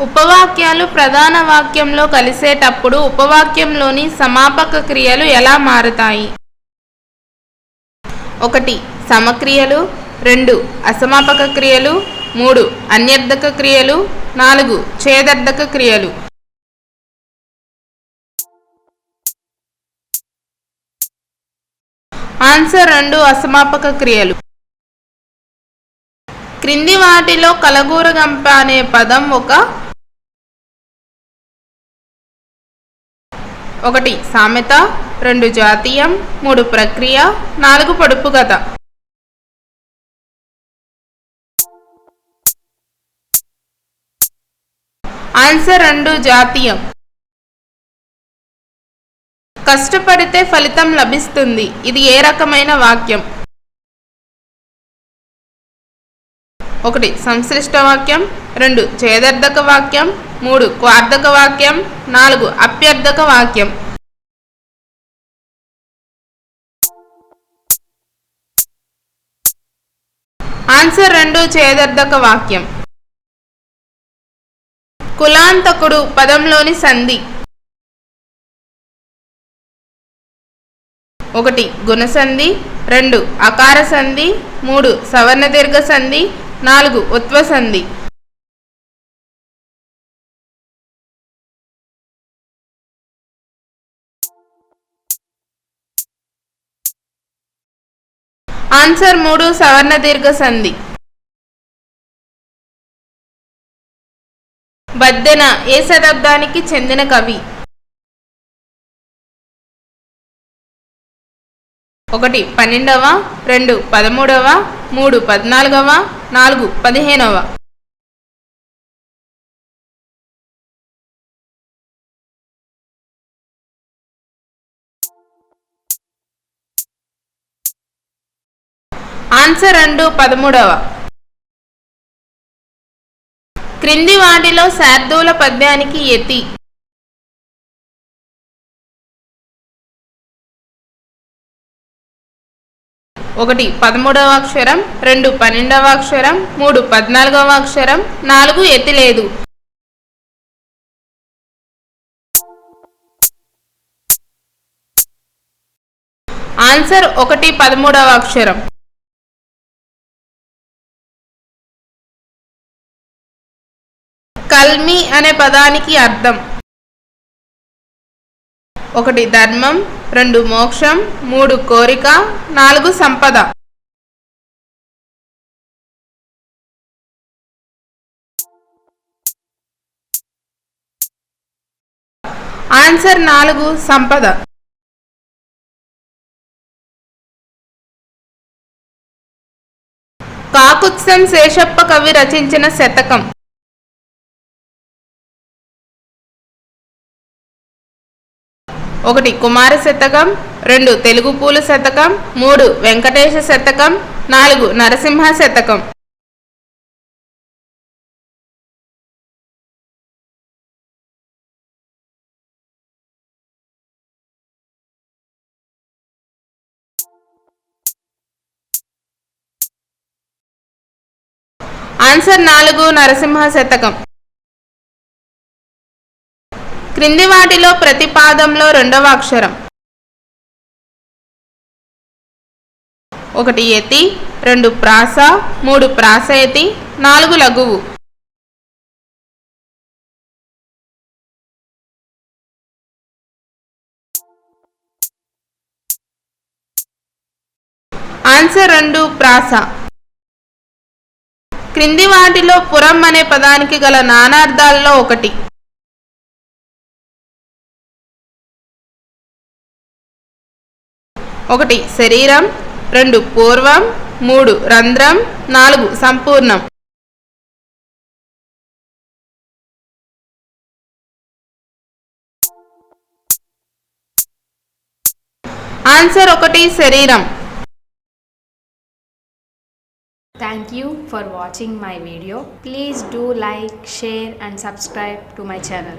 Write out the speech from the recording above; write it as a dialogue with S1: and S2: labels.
S1: ఉపవాక్యాలు ప్రధాన వాక్యంలో కలిసేటప్పుడు ఉపవాక్యంలోని సమాపక క్రియలు ఎలా మారుతాయి? 1 సమక్రియలు, 2 అసమాపక క్రియలు, 3 అన్యర్థక క్రియలు, 4 ఛేదర్థక క్రియలు. ఆన్సర్ 2 అసమాపక క్రియలు. క్రింది వాటిలో కలగూరగంప అనే పదం 1 సామెత, 2 జాతీయం, 3 ప్రక్రియ, 4 పొడుపు కథ. ఆన్సర్ 2 జాతీయం. కష్టపడితే ఫలితం లభిస్తుంది. ఇది ఏ రకమైన వాక్యం? 1 సంశ్లిష్ట వాక్యం, 2 ఛేదర్థక వాక్యం, 3 క్వార్థక వాక్యం, 4 అప్యర్థక వాక్యం. ఆన్సర్ 2 ఛేదర్థక వాక్యం. కులాంతకుడు పదంలోని సంధి. 1 గుణసంధి, 2 అకార సంధి, 3 సవర్ణ దీర్ఘ సంధి, 4 ఉత్వ సంధి. ఆన్సర్ 3 సవర్ణ దీర్ఘ సంధి. బద్దెన ఏ శతాబ్దానికి చెందిన కవి? 1 12వ, 2 13వ, 3 14వ, 4 15వ. ఆన్సర్ 2 13వ. క్రింది వాటిలో శార్దూల పద్యానికి యతి. 1 13వ అక్షరం, 2 12వ అక్షరం, 3 14వ అక్షరం, 4 యతి లేదు. ఆన్సర్ 1 13వ అక్షరం. కల్మి అనే పదానికి అర్థం. 1 ధర్మం, 2 మోక్షం, 3 కోరిక, 4 సంపద. ఆన్సర్ 4 సంపద. కాకుత్సం శేషప్ప కవి రచించిన శతకం. 1 కుమార శతకం, 2 తెలుగు పూల శతకం, 3 వెంకటేశ శతకం, 4 నరసింహ శతకం. ఆన్సర్ 4 నరసింహ శతకం. క్రింది వాటిలో ప్రతిపాదంలో 2వ అక్షరం. 1 యతి, 2 ప్రాస, 3 ప్రాసయతి, 4 లఘువు. ఆన్సర్ 2 ప్రాస. క్రింది వాటిలో పురం అనే పదానికి గల నానార్థాల్లో 1. 1 శరీరం, 2 పూర్వం, 3 రంధ్రం, 4 సంపూర్ణం. ఆన్సర్ 1 శరీరం.
S2: Thank you for watching my video. Please do like, share and subscribe to my channel.